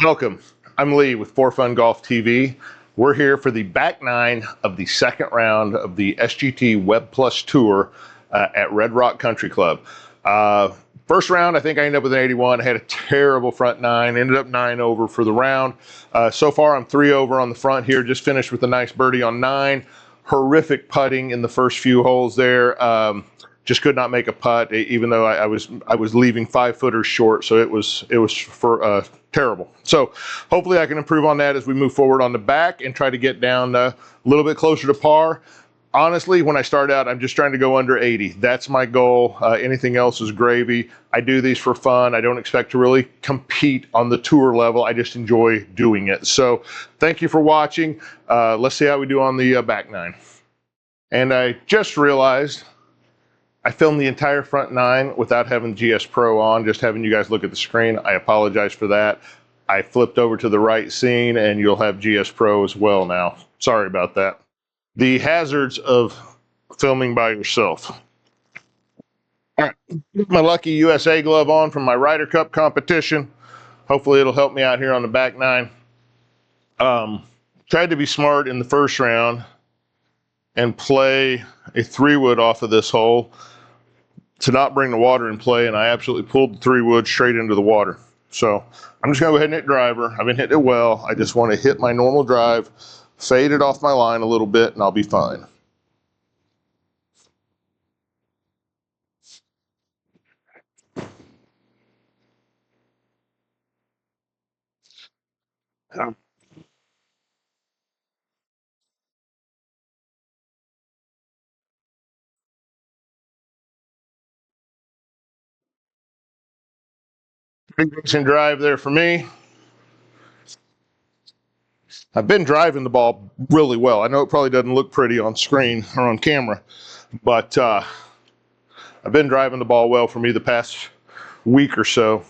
Welcome. I'm Lee with For Fun Golf TV. We're here for the back nine of the second round of the SGT Web Plus Tour at Red Rock Country Club. First round, I think I ended up with an 81. I had a terrible front nine, ended up 9 over for the round. So far, I'm 3 over on the front here, just finished with a nice birdie on 9. Horrific putting in the first few holes there. Just could not make a putt, even though I was leaving 5 footers short. So it was for terrible. So hopefully I can improve on that as we move forward on the back and try to get down a little bit closer to par. Honestly, when I start out, I'm just trying to go under 80. That's my goal. Anything else is gravy. I do these for fun. I don't expect to really compete on the tour level. I just enjoy doing it. So thank you for watching. Let's see how we do on the back nine. And I just realized I filmed the entire front nine without having GSPro on, just having you guys look at the screen. I apologize for that. I flipped over to the right scene and you'll have GSPro as well now. Sorry about that. The hazards of filming by yourself. All right, my lucky USA glove on from my Ryder Cup competition. Hopefully it'll help me out here on the back nine. Tried to be smart in the first round and play a 3-wood off of this hole to not bring the water in play, and I absolutely pulled the 3-wood straight into the water. So I'm just gonna go ahead and hit driver. I've been hitting it well. I just want to hit my normal drive, fade it off my line a little bit, and I'll be fine. Big decent drive there for me. I've been driving the ball really well. I know it probably doesn't look pretty on screen or on camera, but I've been driving the ball well for me the past week or so.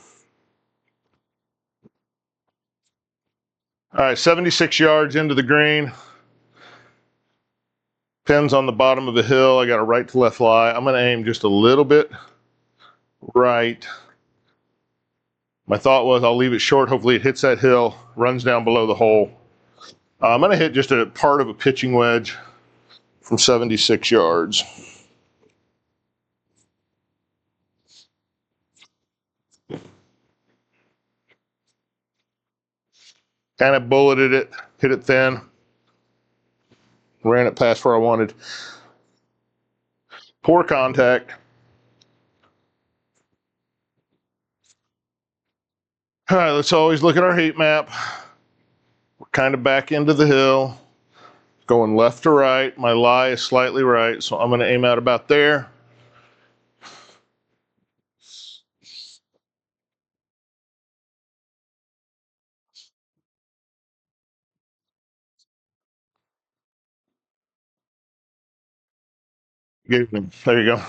All right, 76 yards into the green. Pins on the bottom of the hill. I got a right to left lie. I'm going to aim just a little bit right. My thought was I'll leave it short. Hopefully it hits that hill, runs down below the hole. I'm going to hit just a part of a pitching wedge from 76 yards. Kind of bulleted it, hit it thin, ran it past where I wanted. Poor contact. All right, let's always look at our heat map. We're kind of back into the hill, going left to right. My lie is slightly right, so I'm going to aim out about there. There you go.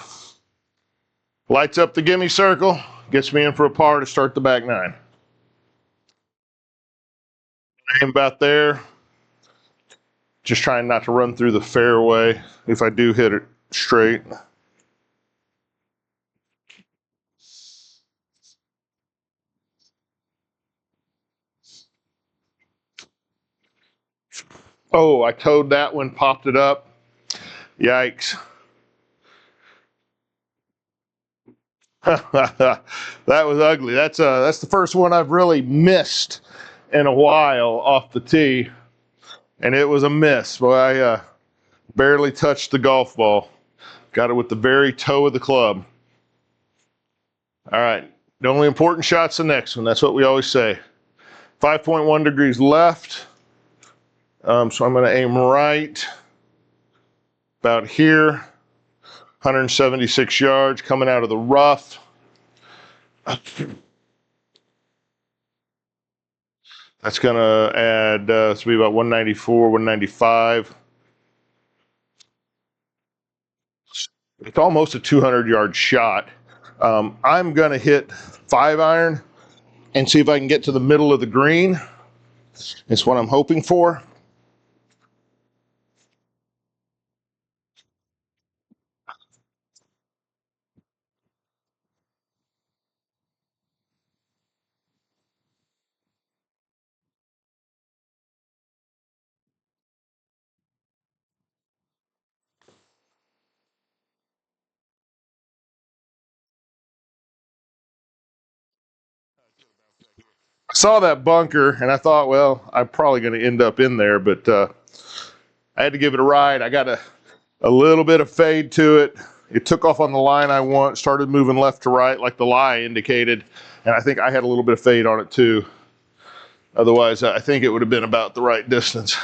Lights up the gimme circle, gets me in for a par to start the back nine. Aim about there. Just trying not to run through the fairway if I do hit it straight. Oh, I towed that one, popped it up. Yikes. That was ugly. That's the first one I've really missed in a while off the tee, and it was a miss. Boy, I barely touched the golf ball. Got it with the very toe of the club. All right, the only important shot's the next one. That's what we always say. 5.1 degrees left. So I'm going to aim right about here. 176 yards coming out of the rough. That's going to add, it's be about 194, 195. It's almost a 200-yard shot. I'm going to hit 5-iron and see if I can get to the middle of the green. It's what I'm hoping for. saw that bunker and I thought, well, I'm probably going to end up in there, but I had to give it a ride. I got a little bit of fade to it. It took off on the line I want, started moving left to right like the lie indicated, and I think I had a little bit of fade on it too. Otherwise, I think it would have been about the right distance.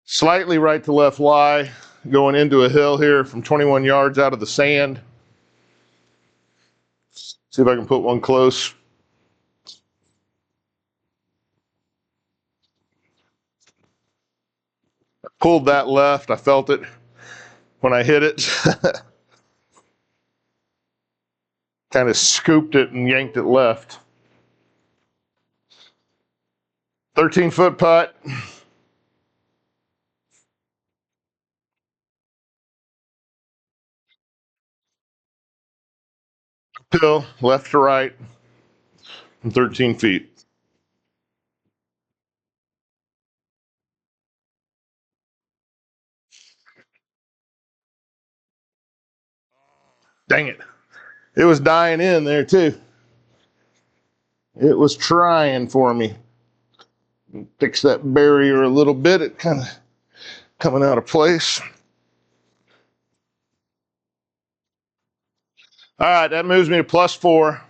Slightly right to left lie, going into a hill here from 21 yards out of the sand. See if I can put one close. Pulled that left. I felt it when I hit it. Kind of scooped it and yanked it left. 13-foot putt. Pill, left to right, from 13 feet. Dang it. It was dying in there too. It was trying for me. Fix that barrier a little bit. It kind of coming out of place. All right, that moves me to +4.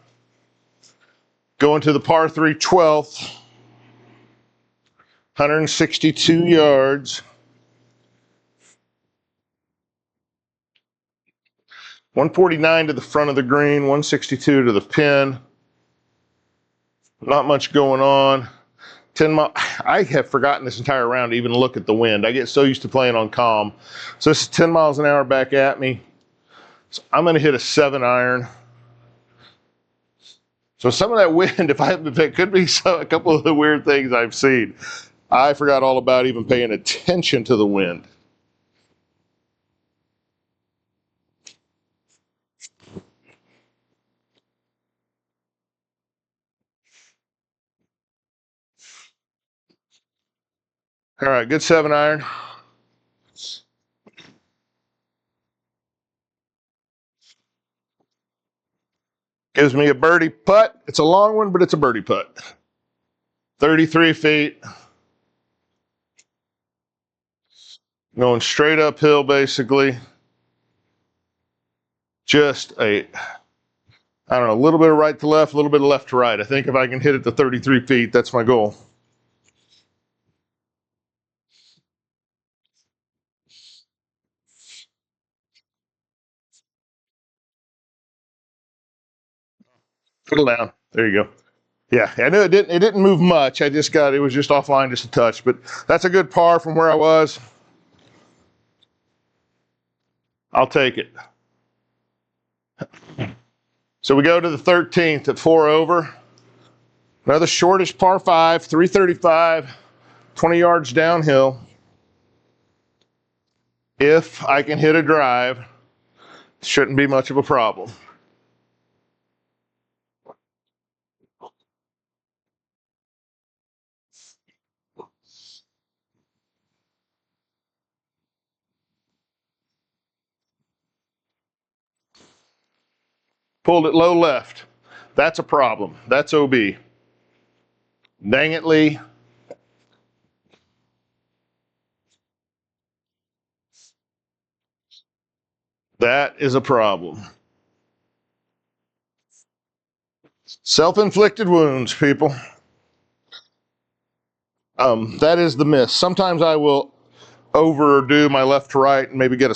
Going to the par 3 12th. 162 yards. 149 to the front of the green, 162 to the pin. Not much going on. 10 mile. I have forgotten this entire round to even look at the wind. I get so used to playing on calm. So this is 10 miles an hour back at me. So I'm going to hit a 7-iron. So some of that wind, it could be a couple of the weird things I've seen. I forgot all about even paying attention to the wind. All right, good 7-iron. Gives me a birdie putt. It's a long one, but it's a birdie putt. 33 feet. Going straight uphill, basically. Just I don't know, a little bit of right to left, a little bit of left to right. I think if I can hit it to 33 feet, that's my goal. Fiddle down. There you go. Yeah, I knew it didn't move much. It was just offline just a touch, but that's a good par from where I was. I'll take it. So we go to the 13th at 4 over. Another shortish par 5, 335, 20 yards downhill. If I can hit a drive, shouldn't be much of a problem. Pulled it low left. That's a problem. That's OB. Dang it, Lee. That is a problem. Self-inflicted wounds, people. That is the miss. Sometimes I will overdo my left to right and maybe get a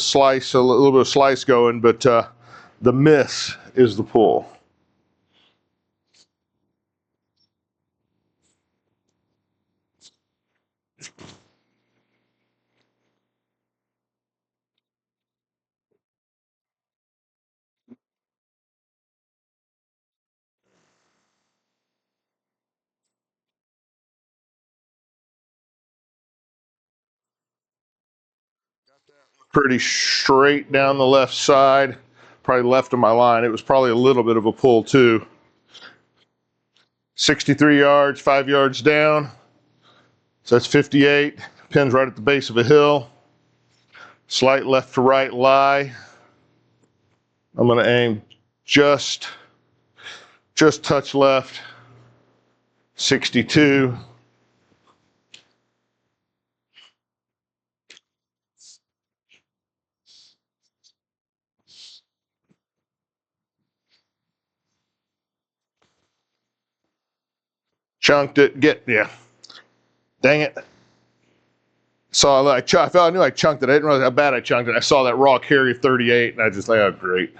little bit of slice going, but the miss is the pull. Pretty straight down the left side, probably left of my line. It was probably a little bit of a pull too. 63 yards, 5 yards down. So that's 58. Pin's right at the base of a hill. Slight left to right lie. I'm going to aim just Just touch left. 62. Chunked it. Yeah. Dang it. I knew I chunked it. I didn't realize how bad I chunked it. I saw that raw carry of 38, and I just like, oh, great.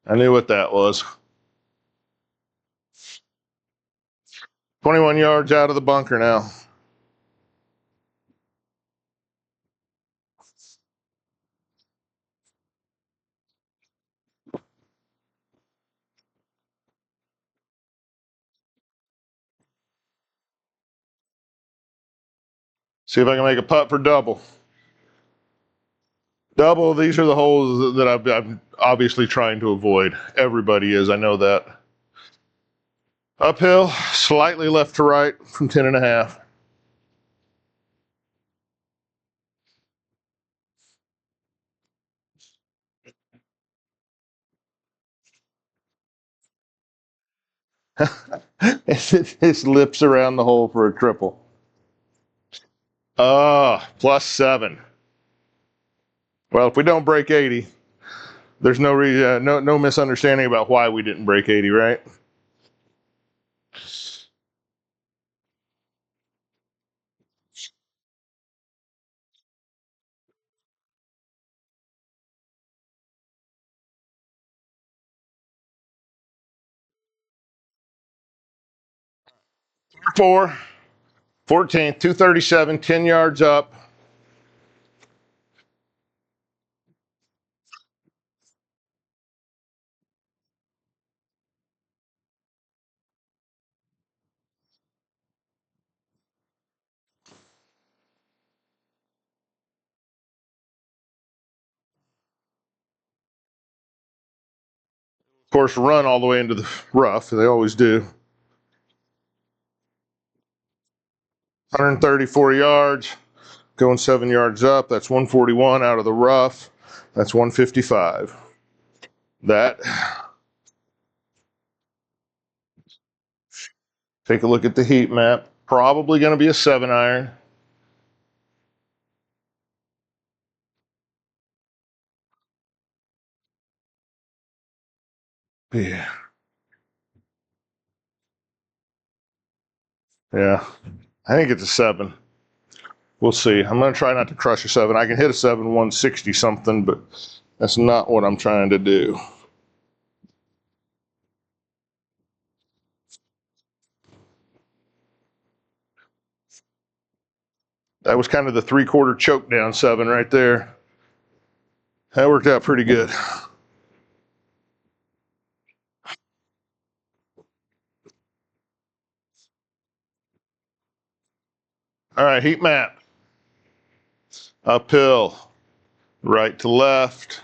I knew what that was. 21 yards out of the bunker now. See if I can make a putt for double. Double, these are the holes that I'm obviously trying to avoid. Everybody is, I know that. Uphill, slightly left to right from 10.5. His lips around the hole for a triple. +7. Well, if we don't break 80, there's no misunderstanding about why we didn't break 80, right? Four, 14th, 237, 10 yards up. Of course, run all the way into the rough. They always do. 134 yards, going 7 yards up. That's 141 out of the rough. That's 155. That. Take a look at the heat map. Probably going to be a 7-iron. Yeah. Yeah. I think it's a 7. We'll see. I'm going to try not to crush a 7. I can hit a 7, 160 something, but that's not what I'm trying to do. That was kind of the 3/4 choke down 7 right there. That worked out pretty good. All right, heat map. Uphill, right to left.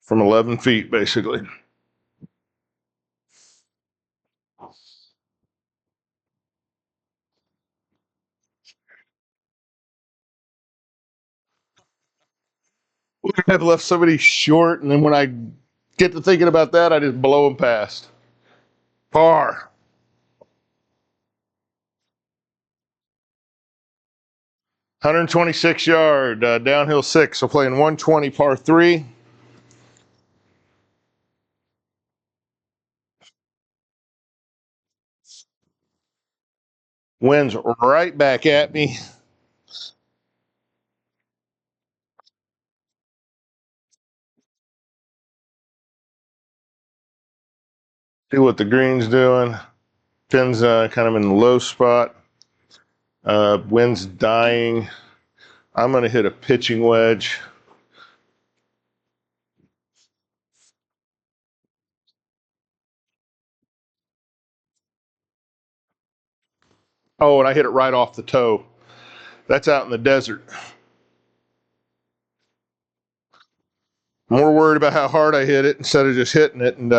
From 11 feet, basically. I've left somebody short, and then when I get to thinking about that, I just blow them past. Par. 126 yard, downhill 6. So playing 120 par 3. Wind's right back at me. See what the green's doing. Pin's kind of in the low spot. Wind's dying. I'm going to hit a pitching wedge. Oh, and I hit it right off the toe. That's out in the desert. More worried about how hard I hit it instead of just hitting it, and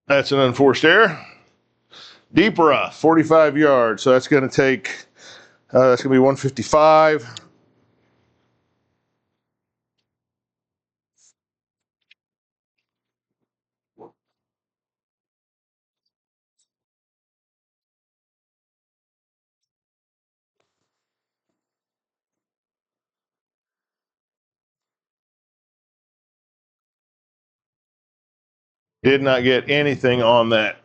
that's an unforced error. Deep rough, 45 yards. So that's going to take, that's going to be 155. Did not get anything on that.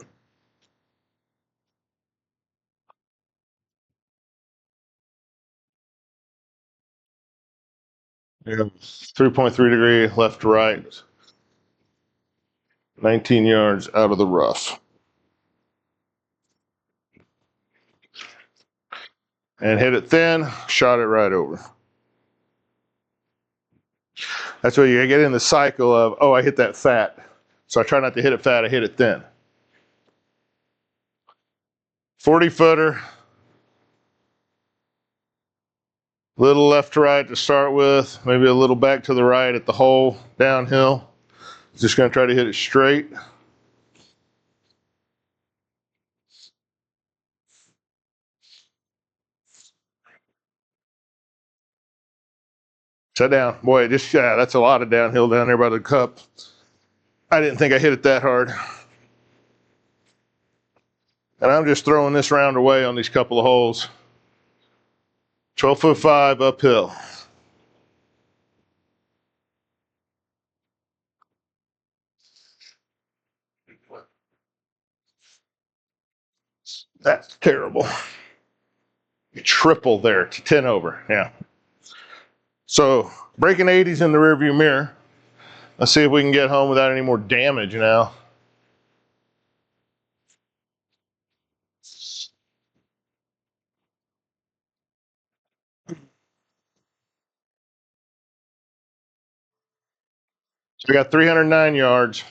Yeah. 3.3 degree left to right. 19 yards out of the rough. And hit it thin, shot it right over. That's where you get in the cycle of, oh, I hit that fat. So I try not to hit it fat, I hit it thin. 40 footer. Little left to right to start with, maybe a little back to the right at the hole, downhill. Just gonna try to hit it straight. Set down. Boy, just, yeah, that's a lot of downhill down there by the cup. I didn't think I hit it that hard. And I'm just throwing this round away on these couple of holes. 12 foot 5 uphill. That's terrible. Triple there to 10 over, yeah. So breaking 80s in the rearview mirror. Let's see if we can get home without any more damage now. So we got 309 yards.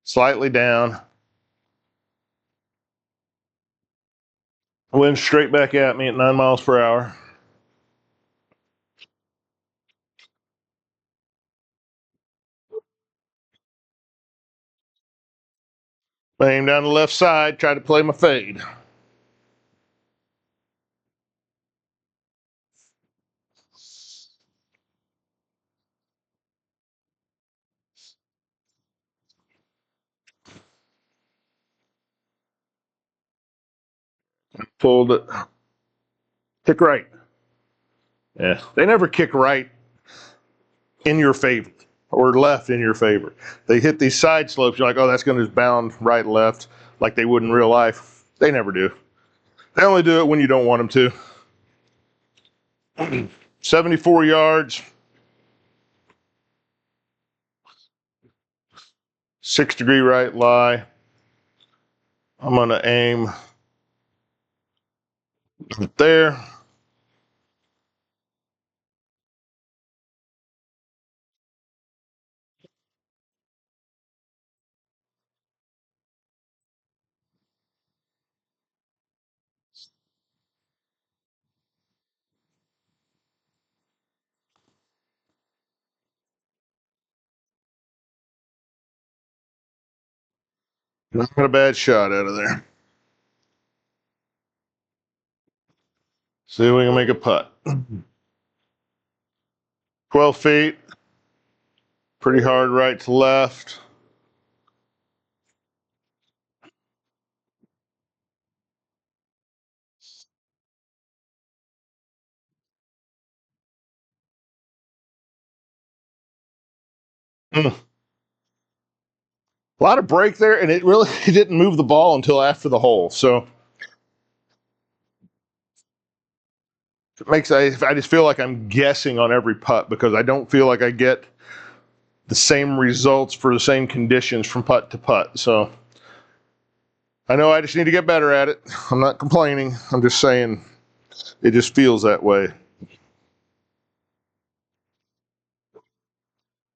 Slightly down. Wind straight back at me at 9 miles per hour. Aim down the left side, try to play my fade. Pulled it. Kick right. Yeah, they never kick right in your favor or left in your favor. They hit these side slopes. You're like, oh, that's going to just bound right, left, like they would in real life. They never do. They only do it when you don't want them to. 74 yards. 6-degree right lie. I'm going to aim right there. Not a bad shot out of there. See if we can make a putt. 12 feet. Pretty hard right to left. Mm. A lot of break there, and it really didn't move the ball until after the hole. So it makes I just feel like I'm guessing on every putt because I don't feel like I get the same results for the same conditions from putt to putt. So I know I just need to get better at it. I'm not complaining. I'm just saying it just feels that way.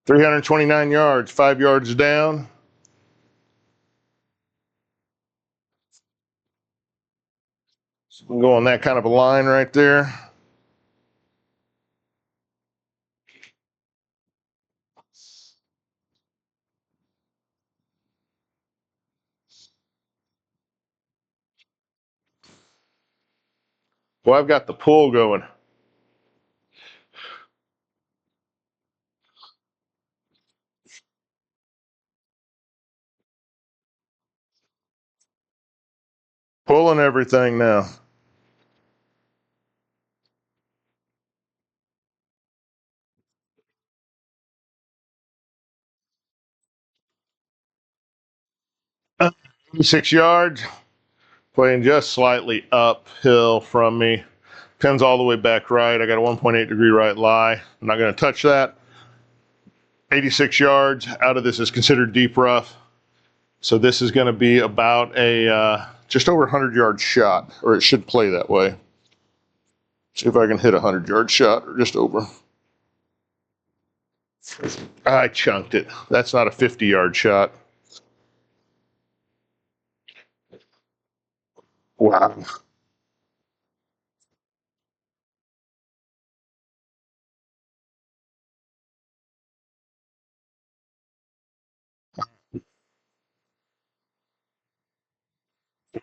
329 yards, 5 yards down. So I'm going that kind of a line right there. Well, I've got the pull going. Pulling everything now. 6 yards, playing just slightly uphill from me. Pin's all the way back right. I got a 1.8 degree right lie. I'm not going to touch that. 86 yards out of this is considered deep rough. So this is going to be about a just over 100-yard shot, or it should play that way. See if I can hit a 100-yard shot or just over. I chunked it. That's not a 50-yard shot. Wow.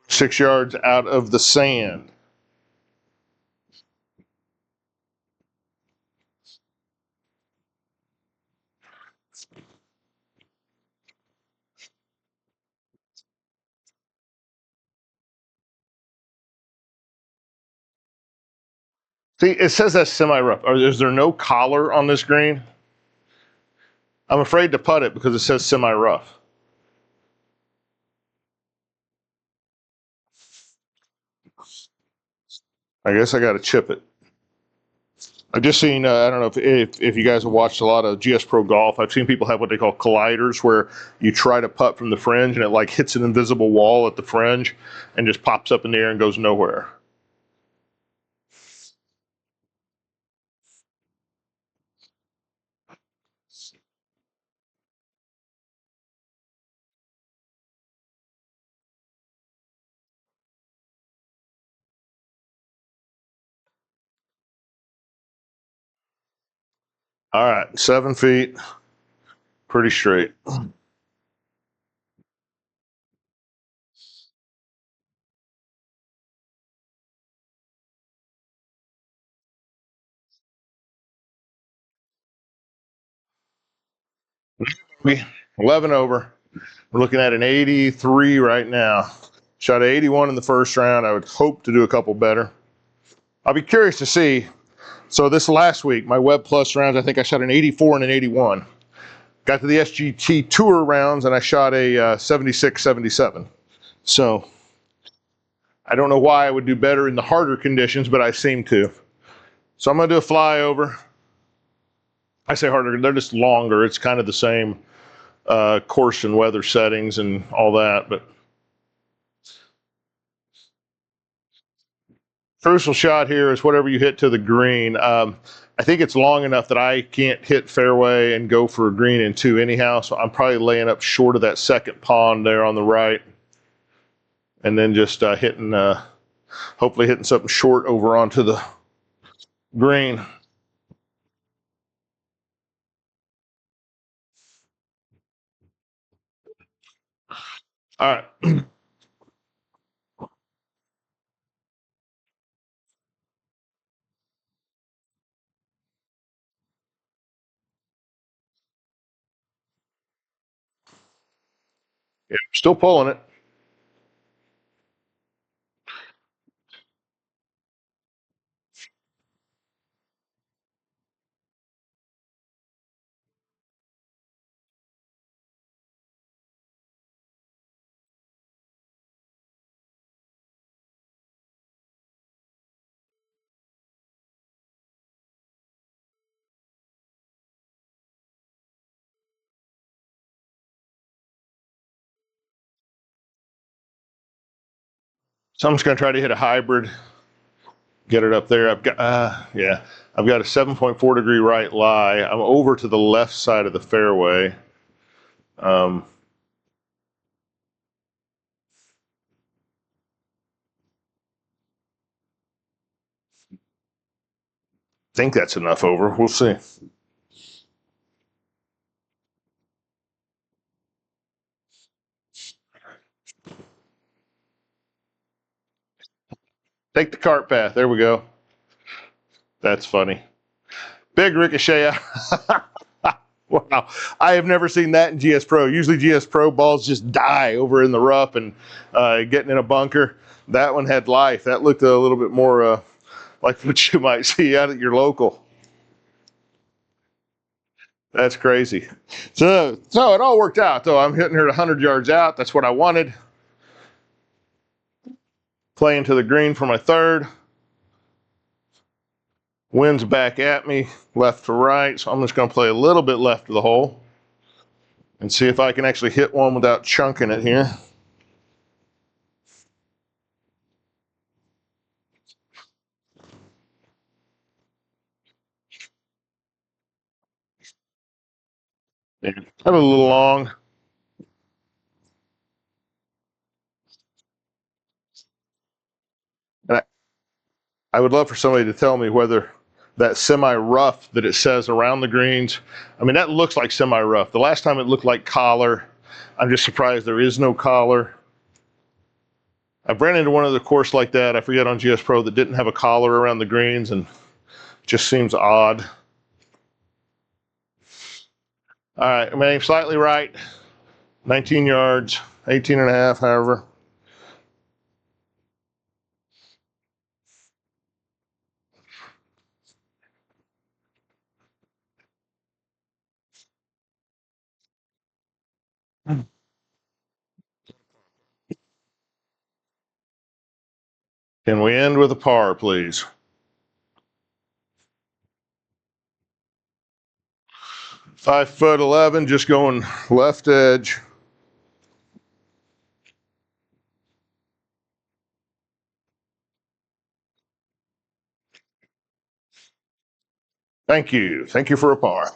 Six yards out of the sand. See, it says that's semi-rough. Or is there no collar on this green? I'm afraid to putt it because it says semi-rough. I guess I got to chip it. I've just seen, I don't know if you guys have watched a lot of GSPro golf. I've seen people have what they call colliders, where you try to putt from the fringe and it like hits an invisible wall at the fringe and just pops up in the air and goes nowhere. All right, 7 feet, pretty straight. We 11 over. We're looking at an 83 right now. Shot an 81 in the first round. I would hope to do a couple better. I'll be curious to see. So this last week, my Web Plus rounds, I think I shot an 84 and an 81. Got to the SGT Tour rounds and I shot a 76, 77. So I don't know why I would do better in the harder conditions, but I seem to. So I'm going to do a flyover. I say harder, they're just longer. It's kind of the same course and weather settings and all that, but crucial shot here is whatever you hit to the green. I think it's long enough that I can't hit fairway and go for a green in two anyhow, so I'm probably laying up short of that second pond there on the right, and then just hopefully hitting something short over onto the green. All right. Yeah, still pulling it. So I'm just going to try to hit a hybrid, get it up there. I've got a 7.4 degree right lie. I'm over to the left side of the fairway. Um, think that's enough over. We'll see. Take the cart path. There we go. That's funny. Big ricochet. Wow. I have never seen that in GSPro. Usually GSPro balls just die over in the rough and getting in a bunker. That one had life. That looked a little bit more like what you might see out at your local. That's crazy. So it all worked out, though. I'm hitting her 100 yards out. That's what I wanted. playing to the green for my third. Wind's back at me, left to right, so I'm just going to play a little bit left of the hole and see if I can actually hit one without chunking it here. Yeah, kind of a little long. And I would love for somebody to tell me whether that semi-rough that it says around the greens, I mean, that looks like semi-rough. The last time it looked like collar. I'm just surprised there is no collar. I've ran into one other course like that, I forget, on GSPro, that didn't have a collar around the greens, and it just seems odd. All right, I'm aiming slightly right, 19 yards, 18 and a half, however. Can we end with a par, please? 5'11", just going left edge. Thank you. Thank you for a par.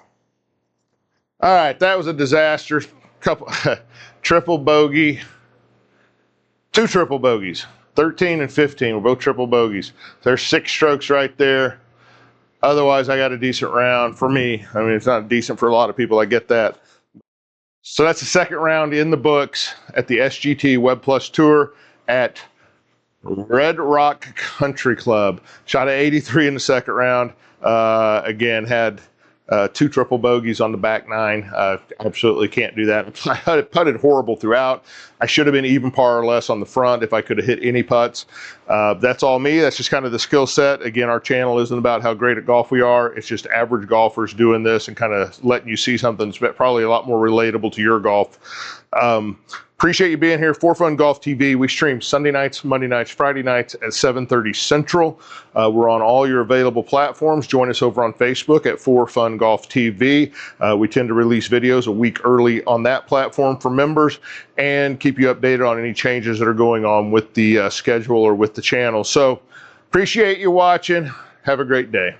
All right, that was a disaster. Couple triple bogey, two triple bogeys. 13 and 15 were both triple bogeys. There's 6 strokes right there. Otherwise, I got a decent round for me. I mean, it's not decent for a lot of people. I get that. So that's the second round in the books at the SGT Web Plus Tour at Red Rock Country Club. Shot at 83 in the second round. Again, had 2 triple bogeys on the back 9. Absolutely can't do that. I putted horrible throughout. I should have been even par or less on the front if I could have hit any putts. That's all me. That's just kind of the skill set. Again, our channel isn't about how great at golf we are. It's just average golfers doing this and kind of letting you see something that's probably a lot more relatable to your golf. Appreciate you being here. For Fun Golf TV. We stream Sunday nights, Monday nights, Friday nights at 7:30 Central. We're on all your available platforms. Join us over on Facebook at For Fun Golf TV. We tend to release videos a week early on that platform for members and keep you updated on any changes that are going on with the schedule or with the channel. So appreciate you watching. Have a great day.